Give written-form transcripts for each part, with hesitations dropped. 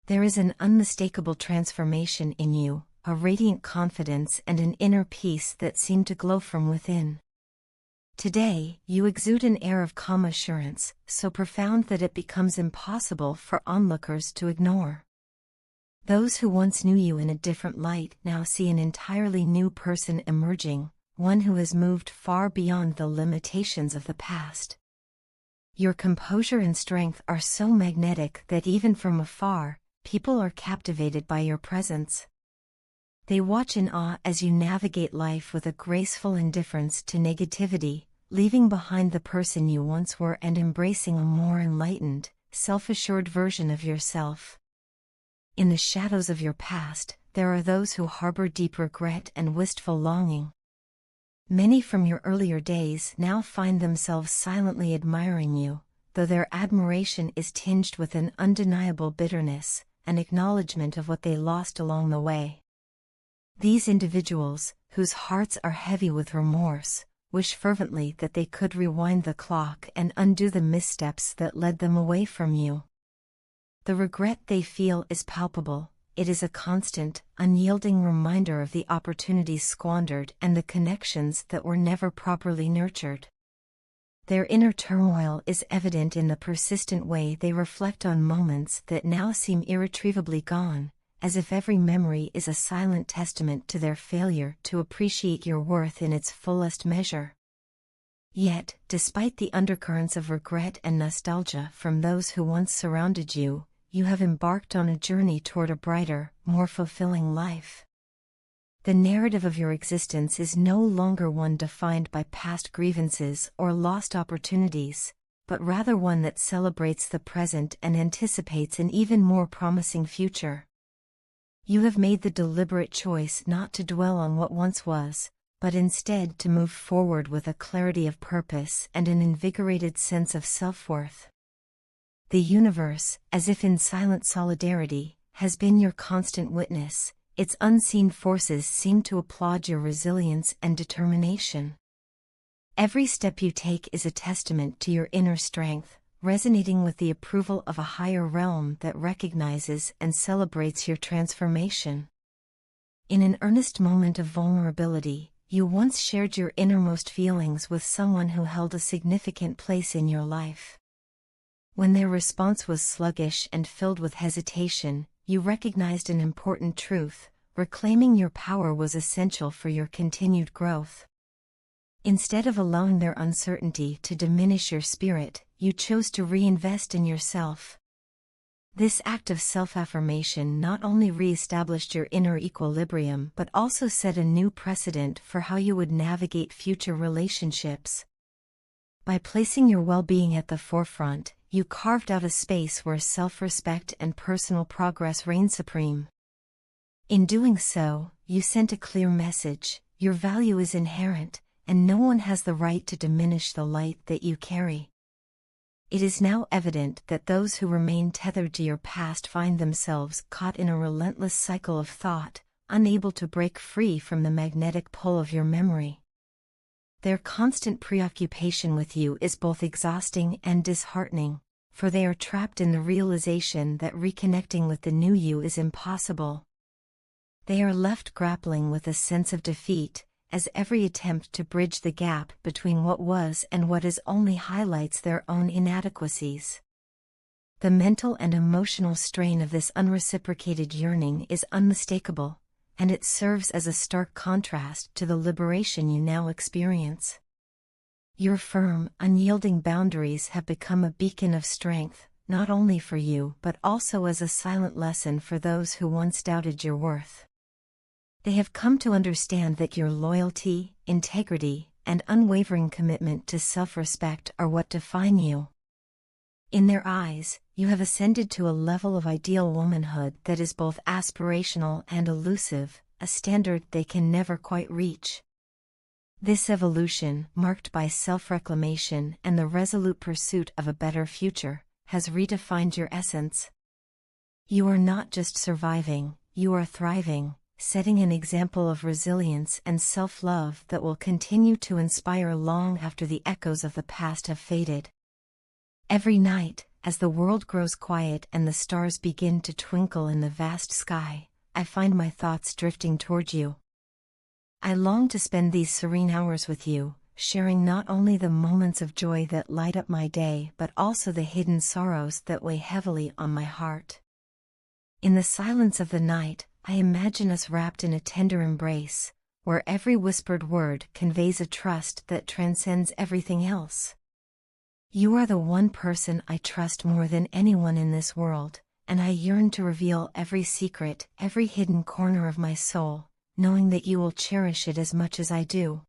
There is an unmistakable transformation in you, a radiant confidence and an inner peace that seem to glow from within. Today, you exude an air of calm assurance, so profound that it becomes impossible for onlookers to ignore. Those who once knew you in a different light now see an entirely new person emerging, one who has moved far beyond the limitations of the past. Your composure and strength are so magnetic that even from afar, people are captivated by your presence. They watch in awe as you navigate life with a graceful indifference to negativity, leaving behind the person you once were and embracing a more enlightened, self-assured version of yourself. In the shadows of your past, there are those who harbor deep regret and wistful longing. Many from your earlier days now find themselves silently admiring you, though their admiration is tinged with an undeniable bitterness, an acknowledgement of what they lost along the way. These individuals, whose hearts are heavy with remorse, wish fervently that they could rewind the clock and undo the missteps that led them away from you. The regret they feel is palpable. It is a constant, unyielding reminder of the opportunities squandered and the connections that were never properly nurtured. Their inner turmoil is evident in the persistent way they reflect on moments that now seem irretrievably gone, as if every memory is a silent testament to their failure to appreciate your worth in its fullest measure. Yet, despite the undercurrents of regret and nostalgia from those who once surrounded you, you have embarked on a journey toward a brighter, more fulfilling life. The narrative of your existence is no longer one defined by past grievances or lost opportunities, but rather one that celebrates the present and anticipates an even more promising future. You have made the deliberate choice not to dwell on what once was, but instead to move forward with a clarity of purpose and an invigorated sense of self-worth. The universe, as if in silent solidarity, has been your constant witness. Its unseen forces seem to applaud your resilience and determination. Every step you take is a testament to your inner strength, resonating with the approval of a higher realm that recognizes and celebrates your transformation. In an earnest moment of vulnerability, you once shared your innermost feelings with someone who held a significant place in your life. When their response was sluggish and filled with hesitation, you recognized an important truth: reclaiming your power was essential for your continued growth. Instead of allowing their uncertainty to diminish your spirit, you chose to reinvest in yourself. This act of self-affirmation not only re-established your inner equilibrium but also set a new precedent for how you would navigate future relationships. By placing your well-being at the forefront, you carved out a space where self-respect and personal progress reign supreme. In doing so, you sent a clear message: your value is inherent, and no one has the right to diminish the light that you carry. It is now evident that those who remain tethered to your past find themselves caught in a relentless cycle of thought, unable to break free from the magnetic pull of your memory. Their constant preoccupation with you is both exhausting and disheartening, for they are trapped in the realization that reconnecting with the new you is impossible. They are left grappling with a sense of defeat, as every attempt to bridge the gap between what was and what is only highlights their own inadequacies. The mental and emotional strain of this unreciprocated yearning is unmistakable, and it serves as a stark contrast to the liberation you now experience. Your firm, unyielding boundaries have become a beacon of strength, not only for you but also as a silent lesson for those who once doubted your worth. They have come to understand that your loyalty, integrity, and unwavering commitment to self-respect are what define you. In their eyes, you have ascended to a level of ideal womanhood that is both aspirational and elusive, a standard they can never quite reach. This evolution, marked by self-reclamation and the resolute pursuit of a better future, has redefined your essence. You are not just surviving, you are thriving, setting an example of resilience and self-love that will continue to inspire long after the echoes of the past have faded. Every night, as the world grows quiet and the stars begin to twinkle in the vast sky, I find my thoughts drifting toward you. I long to spend these serene hours with you, sharing not only the moments of joy that light up my day but also the hidden sorrows that weigh heavily on my heart. In the silence of the night, I imagine us wrapped in a tender embrace, where every whispered word conveys a trust that transcends everything else. You are the one person I trust more than anyone in this world, and I yearn to reveal every secret, every hidden corner of my soul, knowing that you will cherish it as much as I do.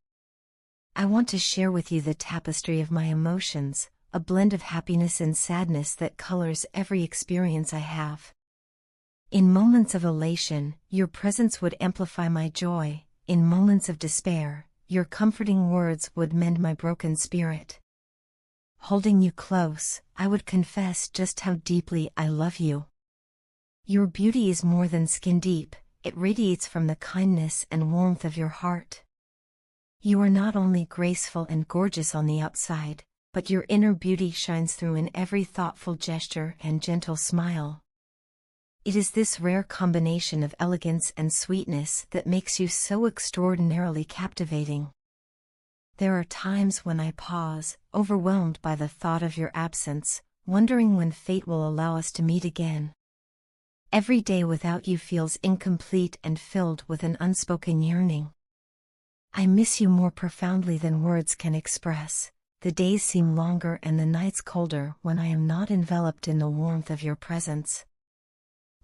I want to share with you the tapestry of my emotions, a blend of happiness and sadness that colors every experience I have. In moments of elation, your presence would amplify my joy. In moments of despair, your comforting words would mend my broken spirit. Holding you close, I would confess just how deeply I love you. Your beauty is more than skin deep, it radiates from the kindness and warmth of your heart. You are not only graceful and gorgeous on the outside, but your inner beauty shines through in every thoughtful gesture and gentle smile. It is this rare combination of elegance and sweetness that makes you so extraordinarily captivating. There are times when I pause, overwhelmed by the thought of your absence, wondering when fate will allow us to meet again. Every day without you feels incomplete and filled with an unspoken yearning. I miss you more profoundly than words can express. The days seem longer and the nights colder when I am not enveloped in the warmth of your presence.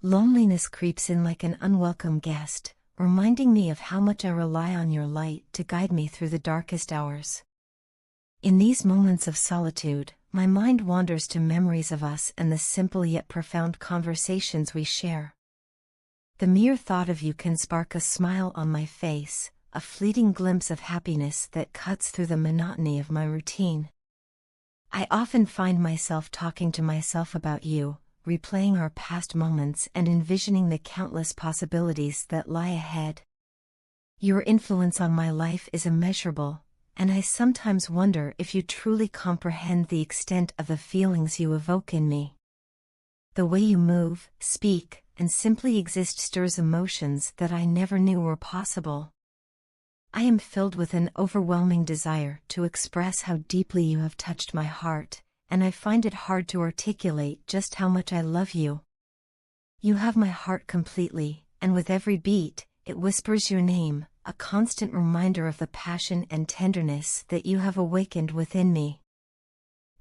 Loneliness creeps in like an unwelcome guest, reminding me of how much I rely on your light to guide me through the darkest hours. In these moments of solitude, my mind wanders to memories of us and the simple yet profound conversations we share. The mere thought of you can spark a smile on my face, a fleeting glimpse of happiness that cuts through the monotony of my routine. I often find myself talking to myself about you, replaying our past moments and envisioning the countless possibilities that lie ahead. Your influence on my life is immeasurable, and I sometimes wonder if you truly comprehend the extent of the feelings you evoke in me. The way you move, speak, and simply exist stirs emotions that I never knew were possible. I am filled with an overwhelming desire to express how deeply you have touched my heart, and I find it hard to articulate just how much I love you. You have my heart completely, and with every beat, it whispers your name, a constant reminder of the passion and tenderness that you have awakened within me.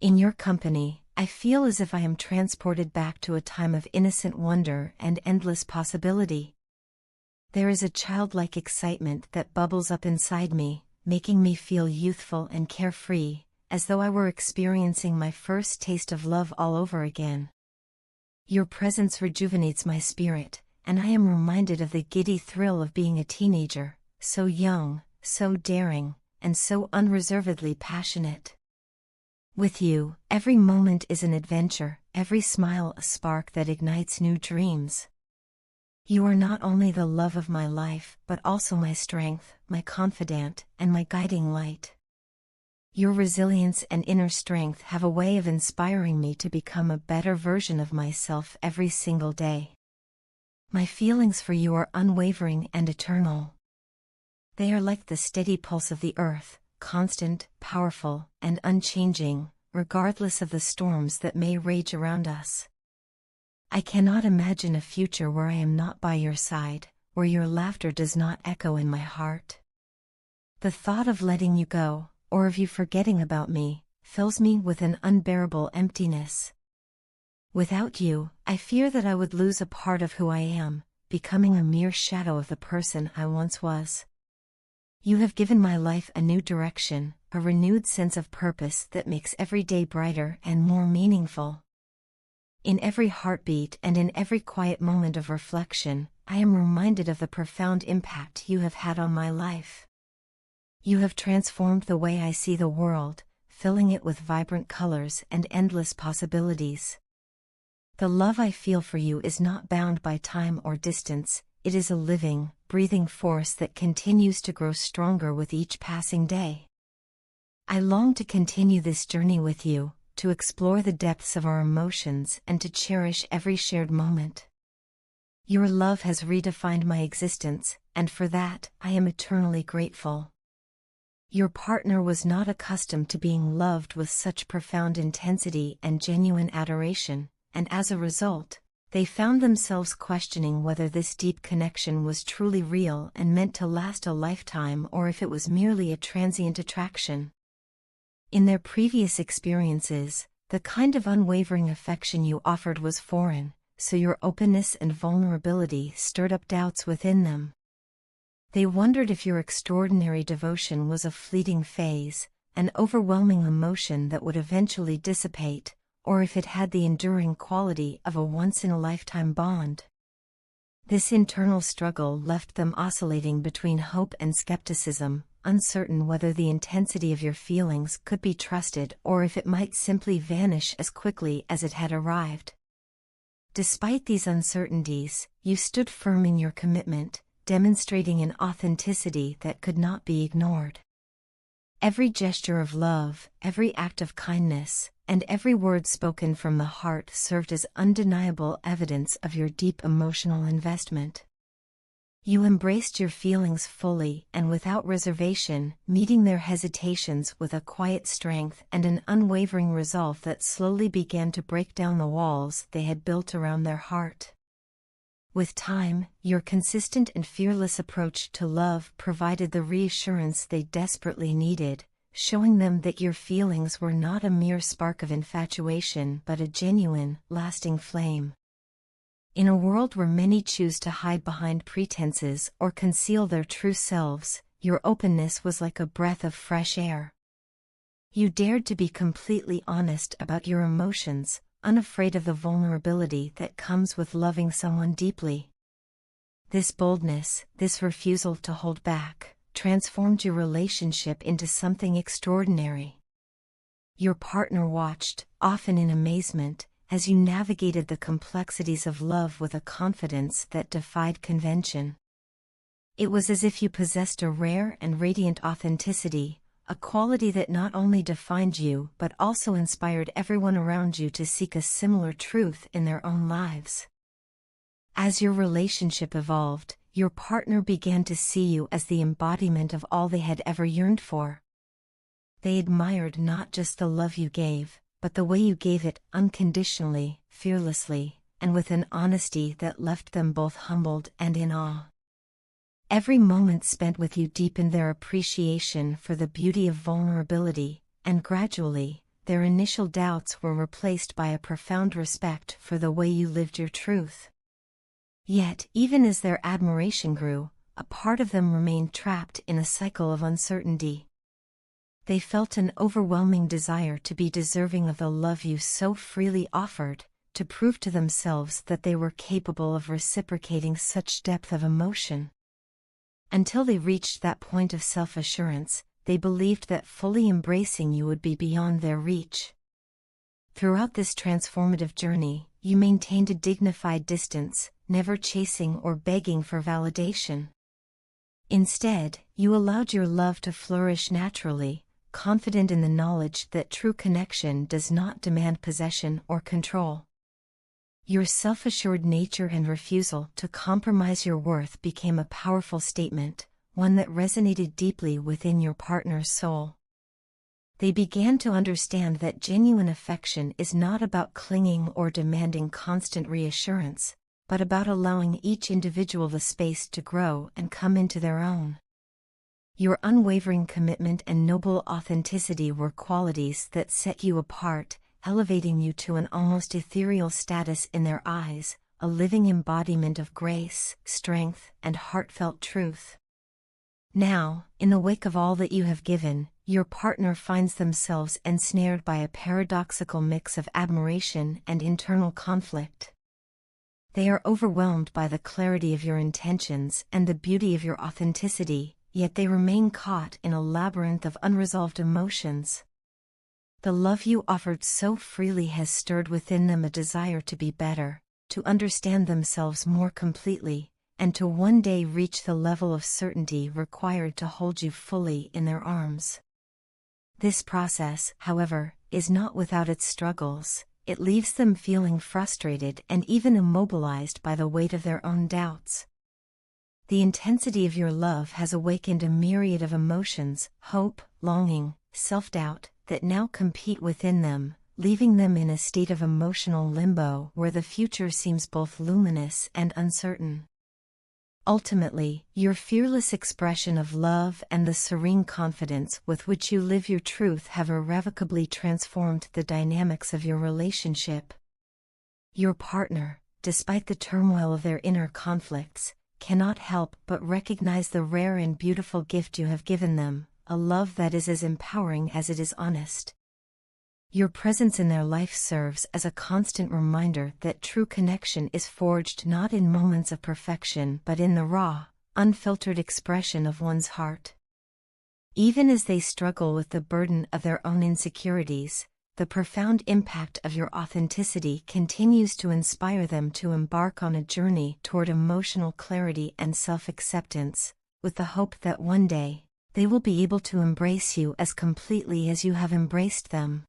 In your company, I feel as if I am transported back to a time of innocent wonder and endless possibility. There is a childlike excitement that bubbles up inside me, making me feel youthful and carefree, as though I were experiencing my first taste of love all over again. Your presence rejuvenates my spirit, and I am reminded of the giddy thrill of being a teenager, so young, so daring, and so unreservedly passionate. With you, every moment is an adventure, every smile a spark that ignites new dreams. You are not only the love of my life, but also my strength, my confidant, and my guiding light. Your resilience and inner strength have a way of inspiring me to become a better version of myself every single day. My feelings for you are unwavering and eternal. They are like the steady pulse of the earth, constant, powerful, and unchanging, regardless of the storms that may rage around us. I cannot imagine a future where I am not by your side, where your laughter does not echo in my heart. The thought of letting you go, or of you forgetting about me, fills me with an unbearable emptiness. Without you, I fear that I would lose a part of who I am, becoming a mere shadow of the person I once was. You have given my life a new direction, a renewed sense of purpose that makes every day brighter and more meaningful. In every heartbeat and in every quiet moment of reflection, I am reminded of the profound impact you have had on my life. You have transformed the way I see the world, filling it with vibrant colors and endless possibilities. The love I feel for you is not bound by time or distance, it is a living, breathing force that continues to grow stronger with each passing day. I long to continue this journey with you, to explore the depths of our emotions and to cherish every shared moment. Your love has redefined my existence, and for that, I am eternally grateful. Your partner was not accustomed to being loved with such profound intensity and genuine adoration, and as a result, they found themselves questioning whether this deep connection was truly real and meant to last a lifetime or if it was merely a transient attraction. In their previous experiences, the kind of unwavering affection you offered was foreign, so your openness and vulnerability stirred up doubts within them. They wondered if your extraordinary devotion was a fleeting phase, an overwhelming emotion that would eventually dissipate, or if it had the enduring quality of a once-in-a-lifetime bond. This internal struggle left them oscillating between hope and skepticism, uncertain whether the intensity of your feelings could be trusted or if it might simply vanish as quickly as it had arrived. Despite these uncertainties, you stood firm in your commitment, demonstrating an authenticity that could not be ignored. Every gesture of love, every act of kindness, and every word spoken from the heart served as undeniable evidence of your deep emotional investment. You embraced your feelings fully and without reservation, meeting their hesitations with a quiet strength and an unwavering resolve that slowly began to break down the walls they had built around their heart. With time, your consistent and fearless approach to love provided the reassurance they desperately needed, showing them that your feelings were not a mere spark of infatuation but a genuine, lasting flame. In a world where many choose to hide behind pretenses or conceal their true selves, your openness was like a breath of fresh air. You dared to be completely honest about your emotions, unafraid of the vulnerability that comes with loving someone deeply. This boldness, this refusal to hold back, transformed your relationship into something extraordinary. Your partner watched, often in amazement, as you navigated the complexities of love with a confidence that defied convention. It was as if you possessed a rare and radiant authenticity, a quality that not only defined you but also inspired everyone around you to seek a similar truth in their own lives. As your relationship evolved, your partner began to see you as the embodiment of all they had ever yearned for. They admired not just the love you gave, but the way you gave it unconditionally, fearlessly, and with an honesty that left them both humbled and in awe. Every moment spent with you deepened their appreciation for the beauty of vulnerability, and gradually, their initial doubts were replaced by a profound respect for the way you lived your truth. Yet, even as their admiration grew, a part of them remained trapped in a cycle of uncertainty. They felt an overwhelming desire to be deserving of the love you so freely offered, to prove to themselves that they were capable of reciprocating such depth of emotion. Until they reached that point of self-assurance, they believed that fully embracing you would be beyond their reach. Throughout this transformative journey, you maintained a dignified distance, never chasing or begging for validation. Instead, you allowed your love to flourish naturally, confident in the knowledge that true connection does not demand possession or control. Your self-assured nature and refusal to compromise your worth became a powerful statement, one that resonated deeply within your partner's soul. They began to understand that genuine affection is not about clinging or demanding constant reassurance, but about allowing each individual the space to grow and come into their own. Your unwavering commitment and noble authenticity were qualities that set you apart, elevating you to an almost ethereal status in their eyes, a living embodiment of grace, strength, and heartfelt truth. Now, in the wake of all that you have given, your partner finds themselves ensnared by a paradoxical mix of admiration and internal conflict. They are overwhelmed by the clarity of your intentions and the beauty of your authenticity, yet they remain caught in a labyrinth of unresolved emotions. The love you offered so freely has stirred within them a desire to be better, to understand themselves more completely, and to one day reach the level of certainty required to hold you fully in their arms. This process, however, is not without its struggles. It leaves them feeling frustrated and even immobilized by the weight of their own doubts. The intensity of your love has awakened a myriad of emotions, hope, longing, self-doubt, that now compete within them, leaving them in a state of emotional limbo where the future seems both luminous and uncertain. Ultimately, your fearless expression of love and the serene confidence with which you live your truth have irrevocably transformed the dynamics of your relationship. Your partner, despite the turmoil of their inner conflicts, cannot help but recognize the rare and beautiful gift you have given them, a love that is as empowering as it is honest. Your presence in their life serves as a constant reminder that true connection is forged not in moments of perfection but in the raw, unfiltered expression of one's heart. Even as they struggle with the burden of their own insecurities, the profound impact of your authenticity continues to inspire them to embark on a journey toward emotional clarity and self-acceptance, with the hope that one day, they will be able to embrace you as completely as you have embraced them.